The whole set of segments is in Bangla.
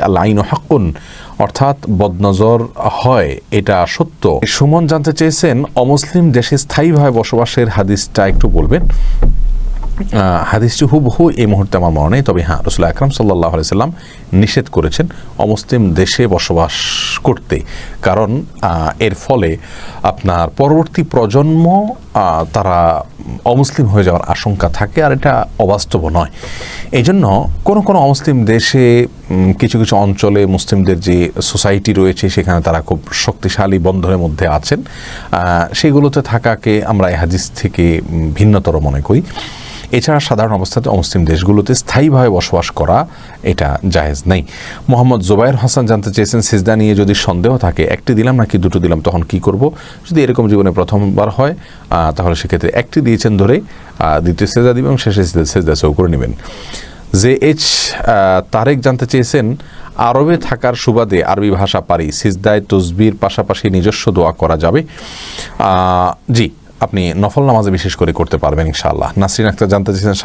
আল আইনু হাক্কুন, অর্থাৎ বদনজর হয়, এটা সত্য। সুমন জানতে চেয়েছেন অমুসলিম দেশে স্থায়ীভাবে বসবাসের হাদিসটা একটু বলবেন। হাদিসটি হুবহু এই মুহূর্তে আমার মনে নেই, তবে হ্যাঁ, রাসূল আকরাম সাল্লাল্লাহু আলাইহি সাল্লাম নিষেধ করেছেন অমুসলিম দেশে বসবাস করতে, কারণ এর ফলে আপনার পরবর্তী প্রজন্ম তারা অমুসলিম হয়ে যাওয়ার আশঙ্কা থাকে, আর এটা অবাস্তব নয়। এই জন্য কোনো কোনো অমুসলিম দেশে কিছু কিছু অঞ্চলে মুসলিমদের যে সোসাইটি রয়েছে সেখানে তারা খুব শক্তিশালী বন্ধনের মধ্যে আছেন, সেগুলোতে থাকাকে আমরা এই হাদিস থেকে ভিন্নতর মনে করি। এছাড়া সাধারণ অবস্থাতে অমুসলিম দেশগুলোতে স্থায়ীভাবে বসবাস করা এটা জায়েজ নেই। মোহাম্মদ জুবাইর হাসান জানতে চেয়েছেন সিজদা নিয়ে যদি সন্দেহ থাকে, একটি দিলাম নাকি দুটো দিলাম, তখন কি করব? যদি এরকম জীবনে প্রথমবার হয় তাহলে সেক্ষেত্রে একটি দিয়েছেন ধরে দ্বিতীয় সিজদা দিবেন এবং শেষে সিজদা সৌ করে নেবেন। JH তারেক জানতে চেয়েছেন আরবে থাকার সুবাদে আরবি ভাষা পারি, সিজদায় তসবির পাশাপাশি নিজস্ব দোয়া করা যাবে? জি, আপনি নফল নামাজে বিশেষ করে করতে পারবেন ইনশাআল্লাহ। নাসরিন আক্তার জানতে চেয়েছেন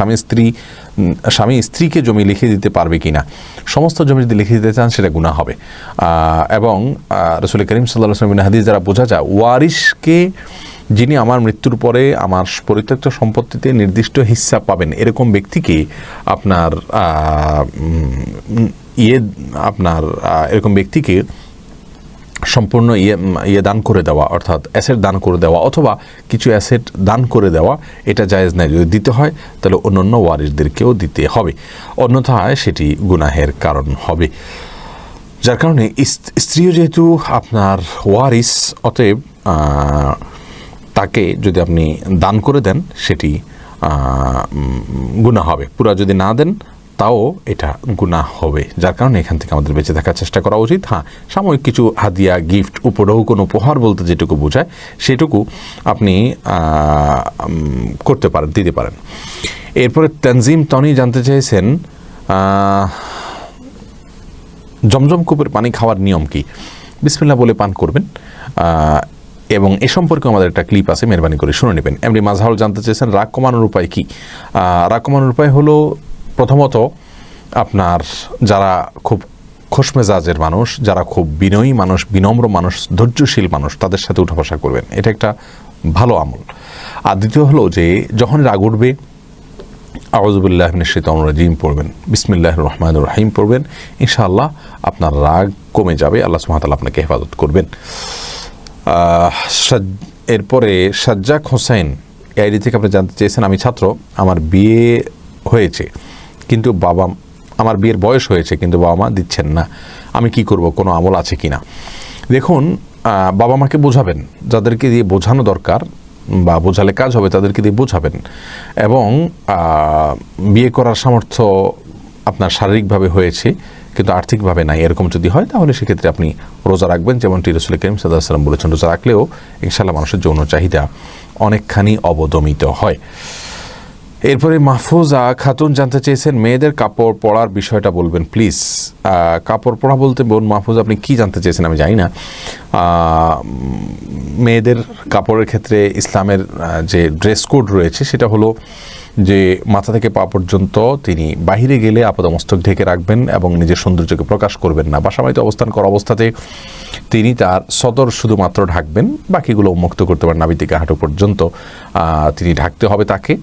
স্বামী স্ত্রীকে জমি লিখে দিতে পারবে কিনা? সমস্ত জমি যদি লিখে দিতে চান সেটা গুনাহ হবে, এবং রাসূল করিম সাল্লাল্লাহু আলাইহি ওয়াসাল্লামের হাদিস দ্বারা বোঝা যায় ওয়ারিশকে, যিনি আমার মৃত্যুর পরে আমার পরিত্যক্ত সম্পত্তিতে নির্দিষ্ট হিস্সা পাবেন, এরকম ব্যক্তিকে এরকম ব্যক্তিকে সম্পূর্ণ দান করে দেওয়া, অর্থাৎ অ্যাসেট দান করে দেওয়া অথবা কিছু অ্যাসেট দান করে দেওয়া, এটা জায়েজ নাই। যদি দিতে হয় তাহলে অন্যান্য ওয়ারিসদেরকেও দিতে হবে, অন্যথায় সেটি গুনাহের কারণ হবে। যার কারণে স্ত্রীও যেহেতু আপনার ওয়ারিস, অতএব তাকে যদি আপনি দান করে দেন সেটি গুনাহ হবে, পুরা যদি না দেন তাও এটা গুনাহ হবে। যার কারণে এখান থেকে আমাদের বেঁচে থাকার চেষ্টা করা উচিত। হ্যাঁ, সাময়িক কিছু হাদিয়া, গিফট, উপঢৌকন, উপহার বলতে যেটুকু বোঝায় সেটুকু আপনি করতে পারেন, দিতে পারেন। এরপরে তানজিম তনি জানতে চেয়েছেন জমজম কূপের পানি খাওয়ার নিয়ম কি? বিসমিল্লাহ বলে পান করবেন, এবং এ সম্পর্কে আমাদের একটা ক্লিপ আছে, মেহরবানি করে শুনে নেবেন। এমনি মাজহারুল জানতে চেয়েছেন রাগ কমানোর উপায় কি? রাগ কমানোর উপায় হলো, প্রথমত আপনার যারা খুব খোশমেজাজের মানুষ, যারা খুব বিনয়ী মানুষ, বিনম্র মানুষ, ধৈর্যশীল মানুষ, তাদের সাথে উঠা বসা করবেন, এটা একটা ভালো আমল। আর দ্বিতীয় হলো যে যখন রাগ উঠবে আউযু বিল্লাহি মিনাশ শাইতানির রাজিম পড়বেন, বিসমিল্লাহির রহমানির রহিম পড়বেন, ইনশাআল্লাহ আপনার রাগ কমে যাবে, আল্লাহ সুবহানাহু ওয়া তাআলা আপনাকে হেফাজত করবেন। এরপরে সাজ্জাক হোসেন আইডি থেকে আপনি জানতে চেয়েছেন আমি ছাত্র, আমার বিয়ে হয়েছে কিন্তু আমার বিয়ের বয়স হয়েছে কিন্তু বাবা মা দিচ্ছেন না, আমি কি করব, কোনো আমল আছে কিনা? দেখুন, বাবা মাকে বোঝাবেন, যাদেরকে দিয়ে বোঝানো দরকার বা বোঝালে কাজ হবে তাদেরকে দিয়ে বোঝাবেন, এবং বিয়ে করার সামর্থ্য আপনার শারীরিকভাবে হয়েছে কিন্তু আর্থিকভাবে নাই, এরকম যদি হয় তাহলে সেক্ষেত্রে আপনি রোজা রাখবেন, যেমনটি রাসূল করিম সাল্লাল্লাহু আলাইহি ওয়াসাল্লাম বলেছেন। রোজা রাখলেও ইনশাআল্লাহ মানুষের যৌন চাহিদা অনেকখানি অবদমিত হয়। এরপরে মাহফুজা খাতুন জানতে চেয়েছেন মেয়েদের কাপড় পরার বিষয়টা বলবেন প্লিজ। কাপড় পরা বলতে বোন মাহফুজ আপনি কি জানতে চেয়েছেন আমি জানি না। মেয়েদের কাপড়ের ক্ষেত্রে ইসলামের যে ড্রেস কোড রয়েছে সেটা হলো যে মাথা থেকে পা পর্যন্ত তিনি বাহিরে গেলে আপাদমস্তক ঢেকে রাখবেন এবং নিজের সৌন্দর্যকে প্রকাশ করবেন না। বাসাবাড়িতে অবস্থান করা অবস্থাতে তিনি তার সদর শুধুমাত্র ঢাকবেন, বাকিগুলো উন্মুক্ত করতে পারেন, নাভি থেকে হাঁটু পর্যন্ত তিনি ঢাকতে হবে তাকে।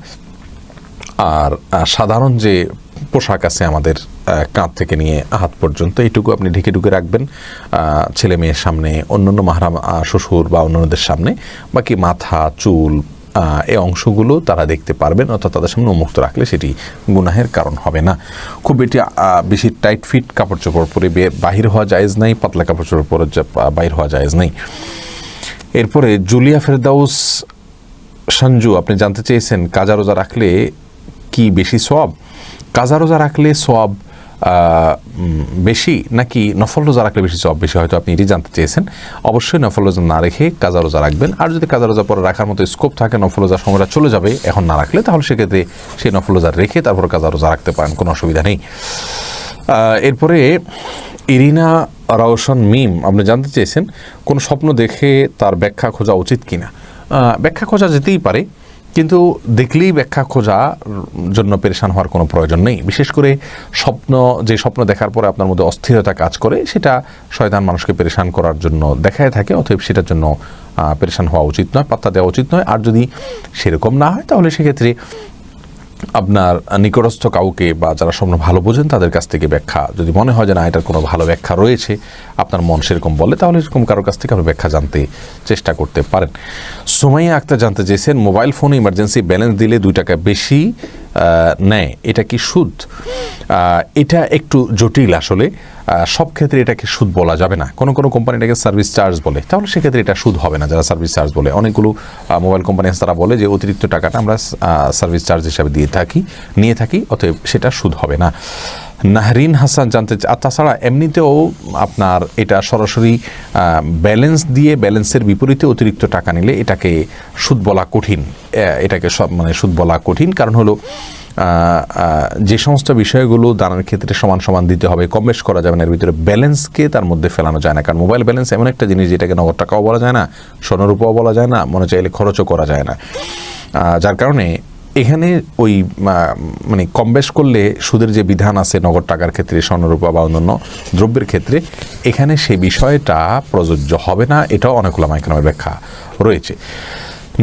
আর সাধারণ যে পোশাক আছে আমাদের কাঁধ থেকে নিয়ে হাত পর্যন্ত, এইটুকু আপনি ঢেকে ঢুকে রাখবেন ছেলে মেয়ের সামনে, অন্যান্য মাহরাম শ্বশুর বা অন্যান্যদের সামনে। বাকি মাথা, চুল, এই অংশগুলো তারা দেখতে পারবেন, অর্থাৎ তাদের সামনে উন্মুক্ত রাখলে সেটি গুনাহের কারণ হবে না। খুব বেশি টাইট ফিট কাপড় চোপড় পরে বাহির হওয়া জায়েজ নাই, পাতলা কাপড় চোপড় পরে বাহির হওয়া জায়েজ নাই। এরপরে জুলিয়া ফেরদাউস সঞ্জু আপনি জানতে চেয়েছেন কাজা রোজা রাখলে কি বেশি সওয়াব? কাজা রোজা রাখলে সওয়াব বেশি নাকি নফল রোজা রাখলে বেশি সওয়াব বেশি, হয়তো আপনি এটি জানতে চেয়েছেন। অবশ্যই নফল রোজা না রেখে কাজা রোজা রাখবেন, আর যদি কাজা রোজা পরে রাখার মতো স্কোপ থাকে, নফল রোজার সময়টা চলে যাবে এখন না রাখলে, তাহলে সেক্ষেত্রে সেই নফল রোজা রেখে তারপর কাজা রোজা রাখতে পারেন, কোনো অসুবিধা নেই। এরপরে ইরিনা রওশন মিম আপনি জানতে চেয়েছেন কোন স্বপ্ন দেখে তার ব্যাখ্যা খোঁজা উচিত কিনা। ব্যাখ্যা খোঁজা যেতেই পারে, কিন্তু দেখলেই ব্যাখ্যা খোঁজার জন্য পেরেশান হওয়ার কোনো প্রয়োজন নেই। বিশেষ করে যে স্বপ্ন দেখার পরে আপনার মধ্যে অস্থিরতা কাজ করে, সেটা শয়তান মানুষকে পেরেশান করার জন্য দেখায় থাকে, অতএব সেটার জন্য পেরেশান হওয়া উচিত নয়, পাত্তা দেওয়া উচিত নয়। আর যদি সেরকম না হয় তাহলে সেক্ষেত্রে আপনার নিকটস্থ কাউকে বা যারা স্বপ্ন ভালো বোঝেন তাদের কাছ থেকে ব্যাখ্যা, যদি মনে হয় যে না এটার কোনো ভালো ব্যাখ্যা রয়েছে, আপনার মন সেরকম বলে, তাহলে এরকম কারোর কাছ থেকে আপনি ব্যাখ্যা জানতে চেষ্টা করতে পারেন। সুমাইয়া আক্তার জানতে চেয়েছেন, মোবাইল ফোনে ইমার্জেন্সি ব্যালেন্স দিলে 2 টাকা বেশি নেয়, এটা কি সুদ? এটা একটু জটিল আসলে। সব ক্ষেত্রে এটাকে সুদ বলা যাবে না। কোনো কোনো কোম্পানি এটাকে সার্ভিস চার্জ বলে, তাহলে সেক্ষেত্রে এটা সুদ হবে না। যারা সার্ভিস চার্জ বলে, অনেকগুলো মোবাইল কোম্পানি আছে তারা বলে যে অতিরিক্ত টাকাটা আমরা সার্ভিস চার্জ হিসাবে নিয়ে থাকি, অতএব সেটা সুদ হবে না। নাহরিন হাসান জানতে তাছাড়া এমনিতেও আপনার এটা সরাসরি ব্যালেন্স দিয়ে ব্যালেন্সের বিপরীতে অতিরিক্ত টাকা নিলে এটাকে সুদ বলা কঠিন। এটাকে সুদ বলা কঠিন, কারণ হলো যে সমস্ত বিষয়গুলো দানের ক্ষেত্রে সমান সমান দিতে হবে, কম বেশ করা যাবে না, এর ভিতরে ব্যালেন্সকে তার মধ্যে ফেলানো যায় না। কারণ মোবাইল ব্যালেন্স এমন একটা জিনিস যেটাকে নগদ টাকাও বলা যায় না, স্বর্ণরূপাও বলা যায় না, মনে চাইলে খরচও করা যায় না। যার কারণে এখানে ওই কম বেশ করলে সুদের যে বিধান আছে নগদ টাকার ক্ষেত্রে, স্বর্ণরূপা বা অন্যান্য দ্রব্যের ক্ষেত্রে, এখানে সে বিষয়টা প্রযোজ্য হবে না। এটাও অনেক উলামায়ে কেরামের ব্যাখ্যা রয়েছে।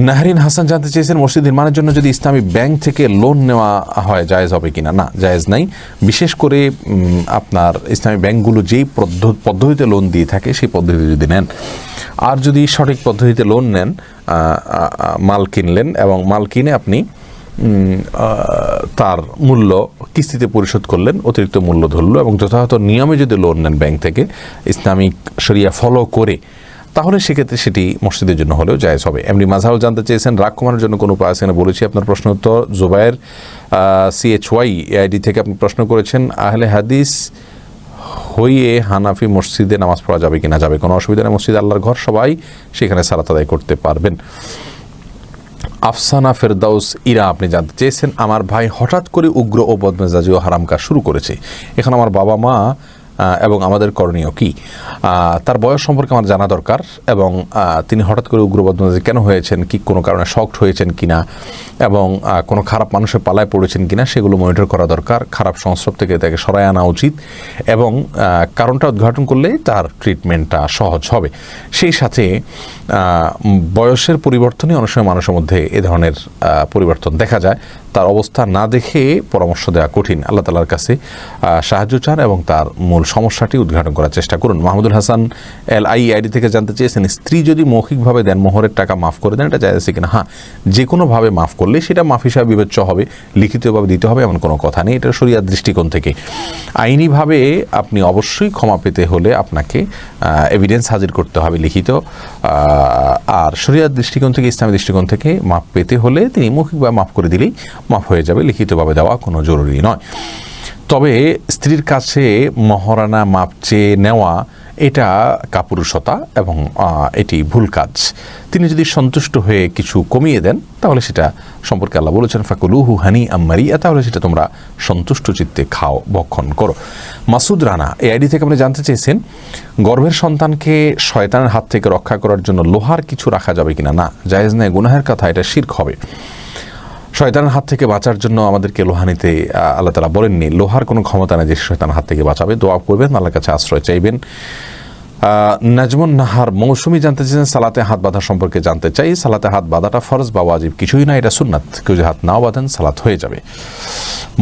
নাহরিন হাসান জানতে চেয়েছেন, মসজিদ নির্মাণের জন্য যদি ইসলামী ব্যাংক থেকে লোন নেওয়া হয় জায়েজ হবে কিনা? না, জায়েজ নাই। বিশেষ করে আপনার ইসলামী ব্যাংকগুলো যেই পদ্ধতিতে লোন দিয়ে থাকে সেই পদ্ধতিতে যদি নেন, আর যদি সঠিক পদ্ধতিতে লোন নেন, মাল কিনলেন এবং মাল কিনে আপনি তার মূল্য কিস্তিতে পরিশোধ করলেন, অতিরিক্ত মূল্য ধরলো, এবং যথাযথ নিয়মে যদি লোন নেন ব্যাংক থেকে ইসলামিক শরিয়া ফলো করে, তাহলে সেক্ষেত্রে সেটি মসজিদের জন্য হলেও জায়েজ হবে। এমনি মাঝহাও জানতে চেয়েছেন, রাগ কমানোর জন্য কোনো উপায় আছে না? বলেছি আপনার প্রশ্ন উত্তর। জুবায়ের CHY AID থেকে আপনি প্রশ্ন করেছেন, আহলে হাদিস হইয়ে হানাফি মসজিদে নামাজ পড়া যাবে কিনা? যাবে, কোনো অসুবিধা নেই। মসজিদ আল্লাহর ঘর, সবাই সেখানে সালাত আদায় করতে পারবেন। আফসানা ফেরদাউস ইরা আপনি জানতে চেয়েছেন, আমার ভাই হঠাৎ করে উগ্র ও বদমেজাজি ও হারাম কাজ শুরু করেছে, এখন আমার বাবা মা এবং আমাদের করণীয় কি? তার বয়স সম্পর্কে আমার জানা দরকার, এবং তিনি হঠাৎ করে উগ্র বদমেজাজি কেন হয়েছেন, কি কোনো কারণে শকড হয়েছেন কিনা, এবং কোনো খারাপ মানুষের পালায় পড়েছেন কিনা, সেগুলো মনিটর করা দরকার। খারাপ সংস্রব থেকে তাকে সরায় আনা উচিত, এবং কারণটা উদ্ঘাটন করলে তার ট্রিটমেন্টটা সহজ হবে। সেই সাথে বয়সের পরিবর্তনই অনেক সময় মানুষের মধ্যে এ ধরনের পরিবর্তন দেখা যায়। তার অবস্থা না দেখে পরামর্শ দেওয়া কঠিন। আল্লাহ তাআলার কাছে সাহায্য চান এবং তার মূল সমস্যাটি উদ্ঘাটন করার চেষ্টা করুন। মাহমুদুল হাসান LI ID থেকে জানতে চেয়েছেন, স্ত্রী যদি মৌখিকভাবে দেন মোহরের টাকা মাফ করে দেন, এটা জায়েজ আছে কিনা? হ্যাঁ, যে কোনোভাবে মাফ করলে সেটা মাফ হিসাবে বিবেচ্য হবে, লিখিতভাবে দিতে হবে এমন কোনো কথা নেই। এটা শরিয়ার দৃষ্টিকোণ থেকে আইনিভাবে আপনি অবশ্যই ক্ষমা পেতে হলে আপনাকে এভিডেন্স হাজির করতে হবে লিখিত, আর শরিয়ার দৃষ্টিকোণ থেকে, ইসলামী দৃষ্টিকোণ থেকে মাফ পেতে হলে তিনি মৌখিকভাবে মাফ করে দিলেই মাফ হয়ে যাবে, লিখিতভাবে দেওয়া কোনো জরুরি নয়। তবে স্ত্রীর কাছে মহারানা মাপ চেয়ে নেওয়া এটা কাপুরুষতা এবং এটি ভুল কাজ। তিনি যদি সন্তুষ্ট হয়ে কিছু কমিয়ে দেন তাহলে সেটা সম্পর্কে আল্লাহ বলেছেন, ফাকুলুহু হানি আম্মারিয়া, তাহলে সেটা তোমরা সন্তুষ্ট চিত্তে খাও, ভক্ষণ করো। মাসুদ রানা AID থেকে আপনি জানতে চেয়েছেন, গর্ভের সন্তানকে শয়তানের হাত থেকে রক্ষা করার জন্য লোহার কিছু রাখা যাবে কিনা? না, জায়েজ নয়, গুনাহের কথা, এটা শিরক হবে। শয়তানের হাত থেকে বাঁচার জন্য আমাদেরকে লোহা নিতে আল্লাহ তাআলা বলেননি। লোহার কোনো ক্ষমতা নেই যে শয়তানের হাত থেকে বাঁচাবে। দোয়া করবেন, আল্লাহর কাছে আশ্রয় চাইবেন। নাজমুন নাহার মৌসুমি জানতে চেয়েছেন, সালাতে হাত বাঁধা সম্পর্কে জানতে চাই। সালাতে হাত বাঁধাটা ফরজ বা ওয়াজিব কিছুই না, এটা সুন্নাত। কেউ যদি হাত নাও বাঁধেন সালাত হয়ে যাবে।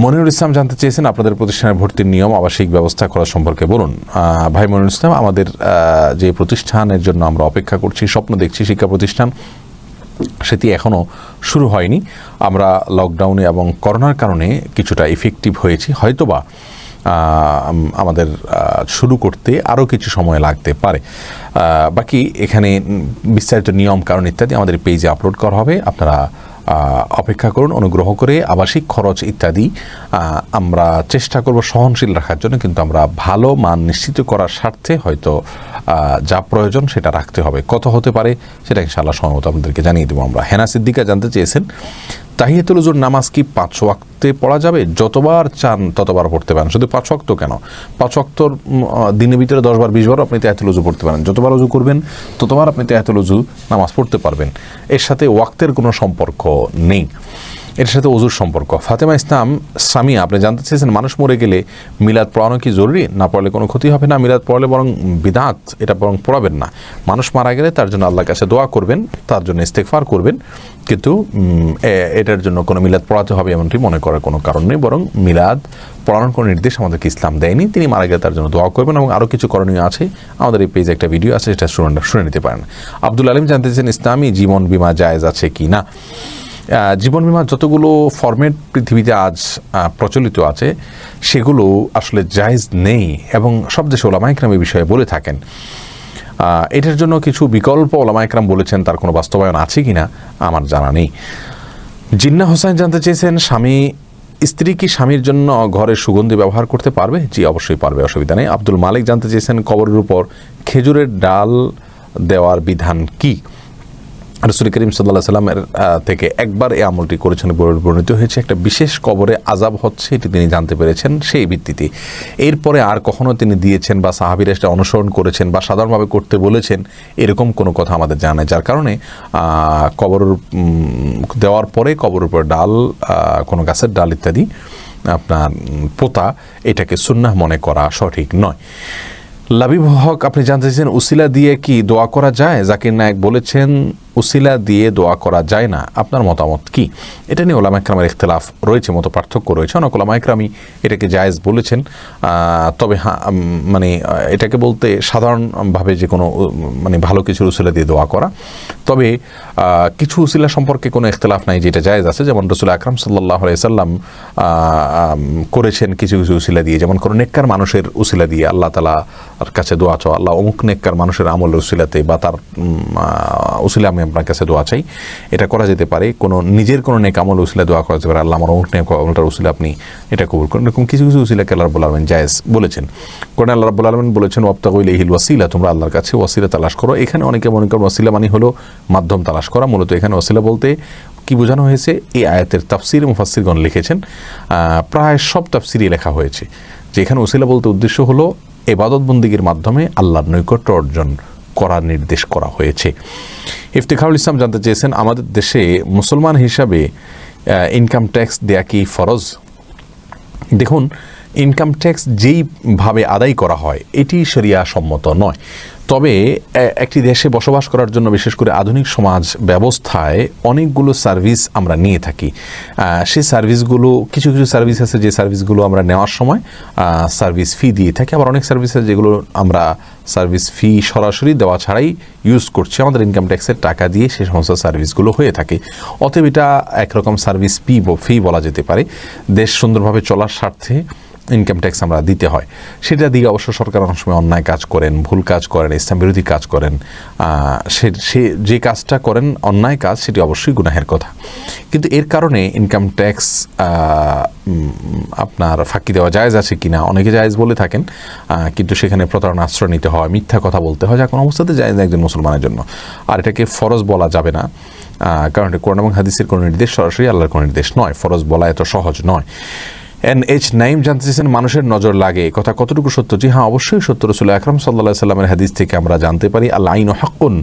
মনিরুল ইসলাম জানতে চেয়েছেন, আপনাদের প্রতিষ্ঠানের ভর্তির নিয়ম আবাসিক ব্যবস্থা করা সম্পর্কে বলুন। ভাই মনিরুল ইসলাম, আমাদের যে প্রতিষ্ঠানের জন্য আমরা অপেক্ষা করছি, স্বপ্ন দেখছি, শিক্ষা প্রতিষ্ঠান, সেটি এখনও শুরু হয়নি। আমরা লকডাউনে এবং করোনার কারণে কিছুটা ইফেক্টিভ হয়েছি, হয়তোবা আমাদের শুরু করতে আরও কিছু সময় লাগতে পারে। বাকি এখানে বিস্তারিত নিয়ম কারণ ইত্যাদি আমাদের পেজে আপলোড করা হবে, আপনারা অপেক্ষা করুন। অনুগ্রহ করে আবাসিক খরচ ইত্যাদি আমরা চেষ্টা করব সহনশীল রাখার জন্য, কিন্তু আমরা ভালো মান নিশ্চিত করার স্বার্থে হয়তো যা প্রয়োজন সেটা রাখতে হবে। কত হতে পারে সেটা ইনশাআল্লাহ সময় মতো আপনাদেরকে জানিয়ে দেবো আমরা। হেনা সিদ্দিকা জানতে চেয়েছেন, তাহিয়াতুল ওযুর নামাজ কি 5 ওয়াক্তে পড়া যাবে? যতবার চান ততবার পড়তে পারেন। শুধু 5 ওয়াক্ত কেন, 5 ওয়াক্তর দিনের ভিতরে 10 বার 20 বার আপনি তাহিয়াতুল ওযু পড়তে পারেন। যতবার ওযু করবেন ততবার আপনি তাহিয়াতুল ওযু নামাজ পড়তে পারবেন। এর সাথে ওয়াক্তের কোনো সম্পর্ক নেই, এর সাথে ওযুর সম্পর্ক। ফাতেমা ইসলাম সামিয়া আপনি জানতে চেয়েছেন মানুষ মরে গেলে মিলাদ পড়ানো কি জরুরি? না পড়লে কোনো ক্ষতি হবে না, মিলাদ পড়লে বরং বিদআত, এটা বরং পড়াবেন না। মানুষ মারা গেলে তার জন্য আল্লাহর কাছে দোয়া করবেন, তার জন্য ইস্তেগফার করবেন, কিন্তু এটার জন্য কোনো মিলাদ পড়াতে হবে এমনটি মনে করার কোনো কারণ নেই। বরং মিলাদ পড়ানোর কোনো নির্দেশ আমাদেরকে ইসলাম দেয়নি। তিনি মারা গেলে তার জন্য দোয়া করবেন এবং আরও কিছু করণীয় আছে। আমাদের এই পেজে একটা ভিডিও আছে, সেটা শুনে নিতে পারেন। আব্দুল আলিম জানতে চেয়েছেন ইসলামী জীবন বীমা জায়েজ আছে কি না। জীবন বীমা যতগুলো ফরম্যাট পৃথিবীতে আজ প্রচলিত আছে সেগুলো আসলে জায়েজ নেই এবং সব দেশে ওলামা ইকরাম এই বিষয়ে বলে থাকেন। এটার জন্য কিছু বিকল্প ওলামা ইকরাম বলেছেন, তার কোনো বাস্তবায়ন আছে কিনা আমার জানা নেই। জিন্না হোসেন জানতে চেয়েছেন স্ত্রী কি স্বামীর জন্য ঘরে সুগন্ধি ব্যবহার করতে পারবে? জি অবশ্যই পারবে, অসুবিধা নেই। আব্দুল মালিক জানতে চেয়েছেন কবরের উপর খেজুরের ডাল দেওয়ার বিধান কি? রাসূল করিম সাল্লাল্লাহু আলাইহি সাল্লামের থেকে একবার এই আমলটি করেছেন, বর্ণিত হয়েছে। একটা বিশেষ কবরে আযাব হচ্ছে এটি তিনি জানতে পেরেছেন, সেই ভিত্তিতে। এরপরে আর কখনো তিনি দিয়েছেন বা সাহাবীরা এটা অনুসরণ করেছেন বা সাধারণভাবে করতে বলেছেন এরকম কোনো কথা আমাদের জানা নেই, যার কারণে কবর দেওয়ার পরে কবরের উপর ডাল, কোনো গাছের ডাল ইত্যাদি আপনার পোতা, এটাকে সুন্নাহ মনে করা সঠিক নয়। লাবিব হক আপনি জানতে চাইছেন উসিলা দিয়ে কি দোয়া করা যায়? জাকির নায়েক বলেছেন উসিলা দিয়ে দোয়া করা যায় না, আপনার মতামত কি? এটা নিয়ে ওলামা ইকরামের ইখতিলাফ রয়েছে, মত পার্থক্য রয়েছে। অনেক ওলামা ইকরামই এটাকে জায়েজ বলেছেন, তবে মানে এটাকে বলতে সাধারণভাবে যে কোনো মানে ভালো কিছু উসিলা দিয়ে দোয়া করা। তবে কিছু উসিলা সম্পর্কে কোনো ইখতিলাফ নাই যেটা জায়েজ আছে, যেমন রাসূল আকরাম সাল্লাল্লাহু আলাইহি সাল্লাম করেছেন কিছু কিছু উসিলা দিয়ে, যেমন কোনো নেককার মানুষের উসিলা দিয়ে আল্লাহ তাআলার কাছে দোয়া চাওয়া, আল্লাহ অমুক নেককার মানুষের আমলের উসিলাতে বা তার উসিলা আমি আপনার কাছে দোয়া চাই, এটা করা যেতে পারে। কোনো নিজের কোনো নেক আমল উসিলা দোয়া করা যেতে পারে, আল্লাহ আমার অমুক নেক আমলটার উসিলা আপনি এটা কবুল করেন। এরকম কিছু কিছু উসিলাকে আল্লাহ রাব্বুল আলামিন জায়েজ বলেছেন। কোরআনে আল্লাহ রাব্বুল আলামিন বলেছেন ওয়াবতাগু ইলাইহিল ওয়াসিলা, তোমরা আল্লাহর কাছে ওয়াসিলা তালাশ করো। এখানে অনেকে মনে করেন ওয়াসিলা মানে হলো মাধ্যম তালাশ করা, মূলত এখানে ওয়াসিলা বলতে কি বোঝানো হয়েছে এই আয়াতের তাফসীর মুফাসসিরগণ লিখেছেন, প্রায় সব তাফসীরই লেখা হয়েছে যে এখানে ওসিলা বলতে উদ্দেশ্য হলো ইবাদত বন্দেগীর মাধ্যমে আল্লাহর নৈকট্য অর্জন করার নির্দেশ করা হয়েছে। ইফতিখারুল ইসলাম জানতে চেয়েছেন আমাদের দেশে মুসলমান হিসাবে ইনকাম ট্যাক্স দেয়া কি ফরজ? দেখুন, ইনকাম ট্যাক্স যেইভাবে আদায় করা হয় এটি শরিয়া সম্মত নয়। তবে একটি দেশে বসবাস করার জন্য বিশেষ করে আধুনিক সমাজ ব্যবস্থায় অনেকগুলো সার্ভিস আমরা নিয়ে থাকি। সেই সার্ভিসগুলো কিছু কিছু সার্ভিস আছে যে সার্ভিসগুলো আমরা নেওয়ার সময় সার্ভিস ফি দিয়ে থাকি, আবার অনেক সার্ভিস আছে যেগুলো আমরা সার্ভিস ফি সরাসরি দেওয়া ছাড়াই ইউজ করছি, আমাদের ইনকাম ট্যাক্সের টাকা দিয়ে সেই সমস্ত সার্ভিসগুলো হয়ে থাকে। অতএব এটা একরকম সার্ভিস ফি বলা যেতে পারে। দেশ সুন্দরভাবে চলার স্বার্থে ইনকাম ট্যাক্স আমরা দিতে হয়। সেটা দিয়ে অবশ্য সরকার অনেক সময় অন্যায় কাজ করেন, ভুল কাজ করেন, ইসলাম বিরোধী কাজ করেন। সে যে কাজটা করেন অন্যায় কাজ, সেটি অবশ্যই গুনাহের কথা। কিন্তু এর কারণে ইনকাম ট্যাক্স আপনার ফাঁকি দেওয়া জায়েজ আছে কিনা অনেকে জায়েজ বলে থাকেন, কিন্তু সেখানে প্রতারণা আশ্রয় নিতে হয়, মিথ্যা কথা বলতে হয়, যা কোনো অবস্থাতে জায়েজ একজন মুসলমানের জন্য। আর এটাকে ফরজ বলা যাবে না, কারণ এটা কোরআন এবং হাদিসের কোনো নির্দেশ, সরাসরি আল্লাহর কোনো নির্দেশ নয়। ফরজ বলা এত সহজ নয়। NH নাইম জানতে চেয়েছেন মানুষের নজর লাগে, কথা কতটুকু সত্য? জি হ্যাঁ, অবশ্যই সত্য। রাসূল আকরাম সাল্লাল্লাহু আলাইহি সাল্লামের হাদিস থেকে আমরা জানতে পারি আল আইনু হাক্কুন,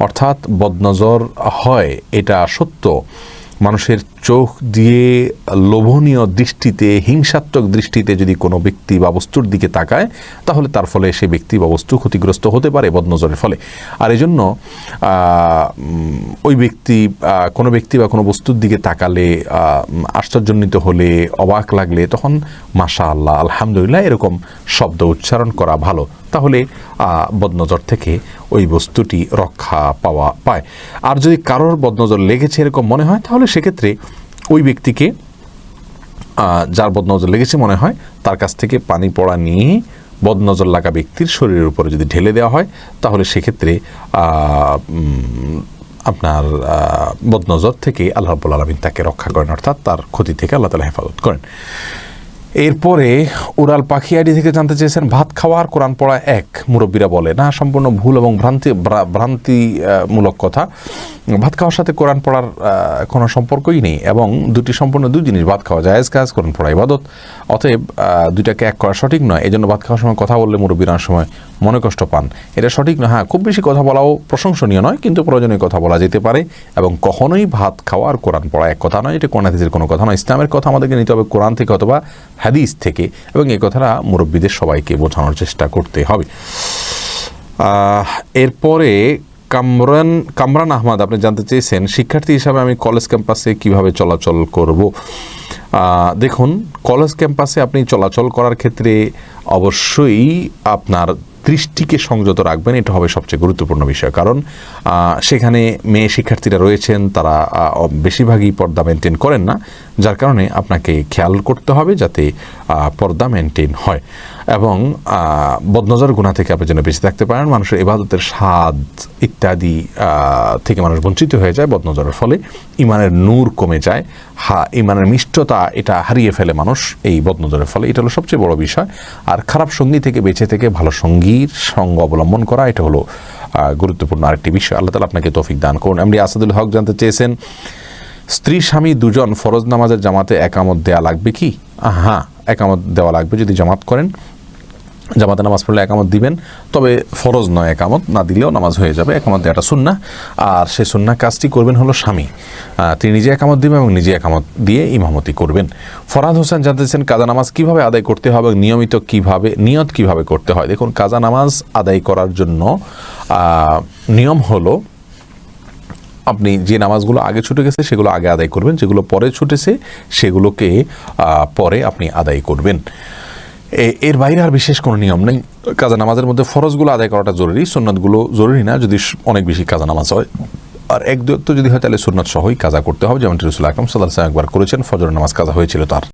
অর্থাৎ বদনজর হয়, এটা সত্য। মানুষের চোখ দিয়ে লোভনীয় দৃষ্টিতে, হিংসাত্মক দৃষ্টিতে যদি কোনো ব্যক্তি বা বস্তুর দিকে তাকায়, তাহলে তার ফলে সে ব্যক্তি বা বস্তু ক্ষতিগ্রস্ত হতে পারে বদনজরের ফলে। আর এই জন্য ওই ব্যক্তি কোনো ব্যক্তি বা কোনো বস্তুর দিকে তাকালে, আশ্চর্যান্বিত হলে, অবাক লাগলে, তখন মাশাআল্লাহ, আলহামদুলিল্লাহ এরকম শব্দ উচ্চারণ করা ভালো। তাহলে বদনজর থেকে ওই বস্তুটি রক্ষা পায়। আর যদি কারোর বদনজর লেগেছে এরকম মনে হয়, তাহলে সেক্ষেত্রে ওই ব্যক্তিকে, যার বদনজর লেগেছে মনে হয়, তার কাছ থেকে পানি পড়া নিয়ে বদনজর লাগা ব্যক্তির শরীরের উপরে যদি ঢেলে দেওয়া হয়, তাহলে সেক্ষেত্রে আপনার বদনজর থেকে আল্লাহ রাব্বুল আলামিন তাকে রক্ষা করেন, অর্থাৎ তার ক্ষতি থেকে আল্লাহ তাআলা হেফাজত করেন। এরপরে উড়াল পাখি আইডি থেকে জানতে চেয়েছেন, ভাত খাওয়া আর কোরআন পড়া এক, মুরব্বীরা বলে না, সম্পূর্ণ ভুল এবং ভ্রান্তিমূলক কথা। ভাত খাওয়ার সাথে কোরআন পড়ার কোনো সম্পর্কই নেই এবং সম্পূর্ণ দুই জিনিস। ভাত খাওয়া জায়েজ কাজ, কোরআন পড়া ইবাদত, অতএব দুইটাকে এক করা সঠিক নয়। এই জন্য ভাত খাওয়ার সময় কথা বললে মুরব্বীরা অনেক সময় মনে কষ্ট পান, এটা সঠিক নয়। হ্যাঁ, খুব বেশি কথা বলাও প্রশংসনীয় নয়, কিন্তু প্রয়োজনীয় কথা বলা যেতে পারে এবং কখনোই ভাত খাওয়া আর কোরআন পড়া এক কথা নয়। এটা কোরআন হাদিসের কোনো কথা নয়। ইসলামের কথা আমাদেরকে নিতে হবে কোরআন থেকে অথবা হাদিস থেকে, এবং এই কথাটা মুরব্বীদের সবাইকে বোঝানোর চেষ্টা করতে হবে। এরপরে কামরান আহমদ আপনি জানতে চেয়েছেন, শিক্ষার্থী হিসাবে আমি কলেজ ক্যাম্পাসে কিভাবে চলাচল করব। দেখুন, কলেজ ক্যাম্পাসে আপনি চলাচল করার ক্ষেত্রে অবশ্যই আপনার দৃষ্টিকে সংযত রাখবেন, এটা হবে সবচেয়ে গুরুত্বপূর্ণ বিষয়। কারণ সেখানে মেয়ে শিক্ষার্থীরা রয়েছেন, তারা বেশিরভাগই পর্দা মেনটেন করেন না, যার কারণে আপনাকে খেয়াল করতে হবে যাতে পর্দা মেনটেন হয় এবং বদনজর গুনাহ থেকে আপনি যেন বেঁচে থাকতে পারেন। মানুষের ইবাদতের স্বাদ ইত্যাদি থেকে মানুষ বঞ্চিত হয়ে যায় বদনজরের ফলে, ইমানের নূর কমে যায়, ইমানের মিষ্টতা এটা হারিয়ে ফেলে মানুষ এই বদনজরের ফলে। এটা হলো সবচেয়ে বড় বিষয়। আর খারাপ সঙ্গী থেকে বেঁচে থেকে ভালো সঙ্গীর সঙ্গ অবলম্বন করা, এটা হলো গুরুত্বপূর্ণ আরেকটি বিষয়। আল্লাহ তাআলা আপনাকে তৌফিক দান করুন। এমডি আসাদুল হক জানতে চেয়েছেন, স্ত্রী স্বামী দুজন ফরজ নামাজের জামাতে একামত দেওয়া লাগবে কি? হ্যাঁ, একামত দেওয়া লাগবে। যদি জামাত করেন, জামাতে নামাজ পড়লে একামত দিবেন, তবে ফরজ নয়, একামত না দিলেও নামাজ হয়ে যাবে। একামত দেওয়াটা সুন্নাহ, আর সেই সুন্নাহ কাজটি করবেন হলো স্বামী, তিনি নিজে একামত দিবেন এবং নিজে একামত দিয়ে ইমামতি করবেন। ফরহাদ হোসেন জানতে চান, কাজা নামাজ কিভাবে আদায় করতে হবে, নিয়ত কিভাবে করতে হয়? দেখুন, কাজা নামাজ আদায় করার জন্য নিয়ম হলো, আপনি যে নামাজগুলো আগে ছুটে গেছে সেগুলো আগে আদায় করবেন, যেগুলো পরে ছুটেছে সেগুলোকে পরে আপনি আদায় করবেন। এর বাইরে আর বিশেষ কোনো নিয়ম নেই। কাজা নামাজের মধ্যে ফরজগুলো আদায় করাটা জরুরি, সুন্নাতগুলো জরুরি না, যদি অনেক বেশি কাজা নামাজ হয়। আর এক দু যদি হয় তাহলে সুন্নাত সহই কাজা করতে হবে, যেমন রাসূল আকরাম সাল্লাল্লাহু আলাইহি ওয়াসাল্লাম একবার করেছেন, ফজর নামাজ কাজা হয়েছিল তার।